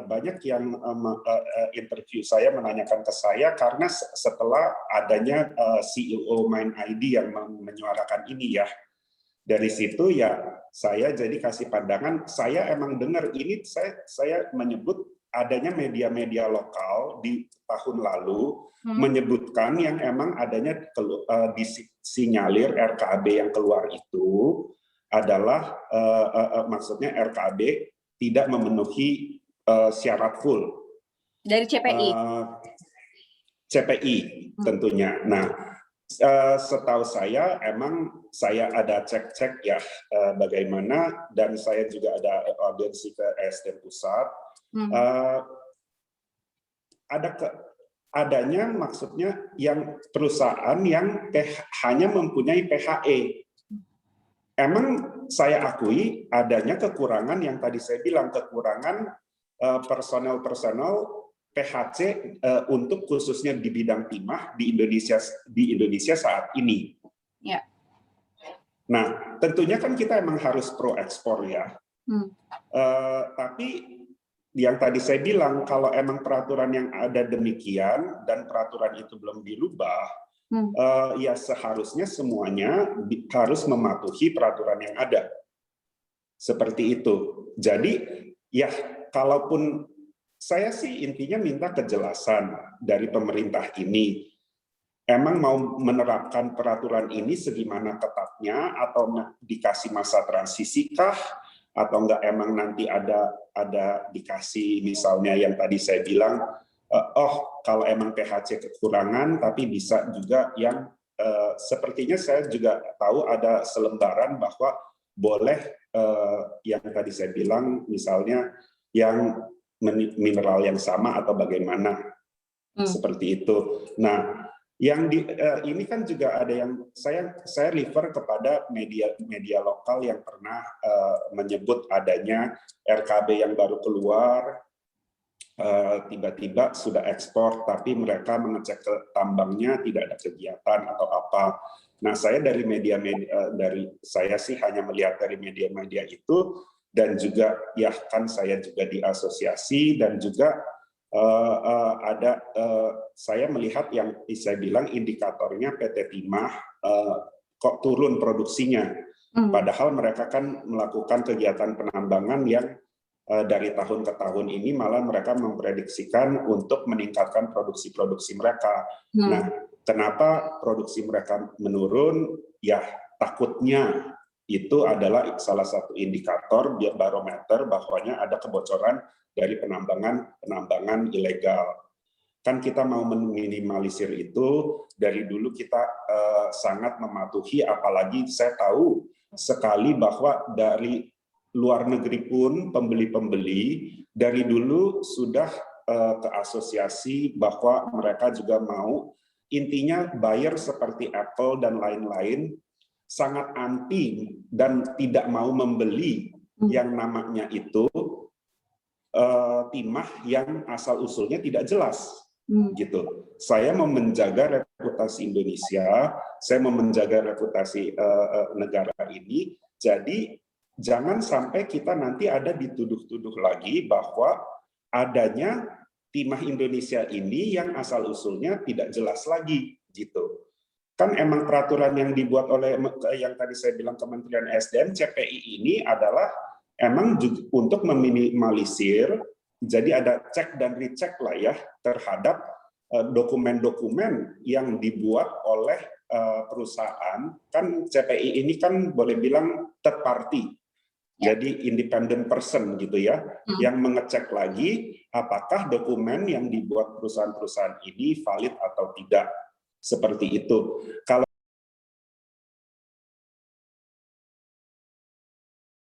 banyak yang interview saya menanyakan ke saya karena setelah adanya CEO Mind ID yang menyuarakan ini ya. Dari situ ya saya jadi kasih pandangan, saya emang dengar ini, saya menyebut adanya media-media lokal di tahun lalu menyebutkan yang emang adanya disinyalir RKAB yang keluar itu adalah maksudnya RKAB tidak memenuhi syarat full dari CPI. CPI tentunya. Nah, setahu saya emang saya ada cek-cek ya bagaimana, dan saya juga ada audiensi ke SDM pusat. Adanya maksudnya yang perusahaan yang hanya mempunyai PHE. Emang saya akui adanya kekurangan yang tadi saya bilang, kekurangan personel PHC untuk khususnya di bidang timah di Indonesia saat ini. Ya. Nah, tentunya kan kita emang harus pro ekspor ya. Tapi yang tadi saya bilang, kalau emang peraturan yang ada demikian dan peraturan itu belum dirubah, ya seharusnya semuanya harus mematuhi peraturan yang ada. Seperti itu. Jadi ya kalaupun saya sih intinya minta kejelasan dari pemerintah ini. Emang mau menerapkan peraturan ini segimana ketatnya, atau dikasih masa transisi kah? Atau enggak emang nanti ada dikasih misalnya yang tadi saya bilang, kalau emang PHC kekurangan, tapi bisa juga yang sepertinya saya juga tahu ada selembaran bahwa boleh yang tadi saya bilang misalnya yang mineral yang sama atau bagaimana seperti itu. Nah, yang ini kan juga ada yang saya refer kepada media lokal yang pernah menyebut adanya RKB yang baru keluar, tiba-tiba sudah ekspor, tapi mereka mengecek ke tambangnya tidak ada kegiatan atau apa. Nah, saya dari saya sih hanya melihat dari media-media itu. Dan juga ya kan saya juga di asosiasi, dan juga saya melihat yang saya bilang indikatornya PT Timah kok turun produksinya, padahal mereka kan melakukan kegiatan penambangan yang dari tahun ke tahun ini malah mereka memprediksikan untuk meningkatkan produksi mereka. Nah, kenapa produksi mereka menurun? Ya takutnya itu adalah salah satu indikator barometer bahwanya ada kebocoran dari penambangan ilegal. Kan kita mau meminimalisir itu, dari dulu kita sangat mematuhi, apalagi saya tahu sekali bahwa dari luar negeri pun pembeli-pembeli dari dulu sudah ke asosiasi bahwa mereka juga mau, intinya buyer seperti Apple dan lain-lain sangat anti dan tidak mau membeli yang namanya itu timah yang asal-usulnya tidak jelas. Gitu. Saya mau menjaga reputasi Indonesia, saya mau menjaga reputasi negara ini, jadi jangan sampai kita nanti ada dituduh-tuduh lagi bahwa adanya timah Indonesia ini yang asal-usulnya tidak jelas lagi. Gitu. Kan emang peraturan yang dibuat oleh yang tadi saya bilang Kementerian SDM, CPI ini adalah emang untuk meminimalisir, jadi ada cek dan recheck lah ya terhadap dokumen-dokumen yang dibuat oleh perusahaan. Kan CPI ini kan boleh bilang third party, jadi independent person gitu ya, yang mengecek lagi apakah dokumen yang dibuat perusahaan-perusahaan ini valid atau tidak. Seperti itu. Kalau